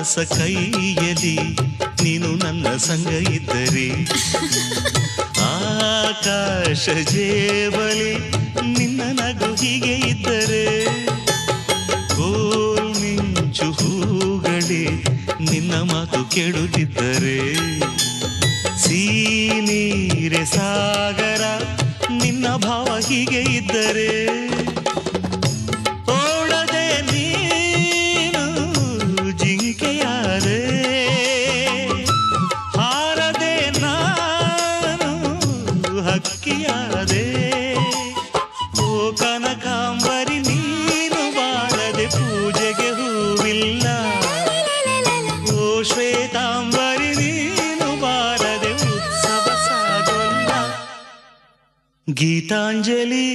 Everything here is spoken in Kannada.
ವಿಳಾಸ ಕೈಯಲ್ಲಿ ನೀನು ನನ್ನ ಸಂಗ ಇದ್ದರೆ ಆಕಾಶ ಜೇಬಲಿ ನಿನ್ನ ನಗು ಹೀಗೆ ಇದ್ದರೆ ಕೋಲ್ ಮಿಂಚು ಹೂಗಳೇ ನಿನ್ನ ಮಾತು ಕೇಳುತ್ತಿದ್ದರೆ ನೀರೆ ಸಾಗರ ನಿನ್ನ ಭಾವ ಹೀಗೆ ಇದ್ದರೆ ಓಡದೆ ನೀನು ಜಿಂಕೆಯಾದೆ ಹಾರದೆ ನಾನು ಹಕ್ಕಿಯಾದೆ ಓ ಕನಕಾಂಬರಿ ನೀನು ಬಾರದೆ ಪೂಜೆಗೆ ಹೂವಿಲ್ಲ ಓ ಶ್ವೇತಾಂಬರಿ ನೀನು ಬಾರದೆ ಉತ್ಸವ ಸಾಗೋಲ್ಲ ಗೀತಾಂಜಲಿ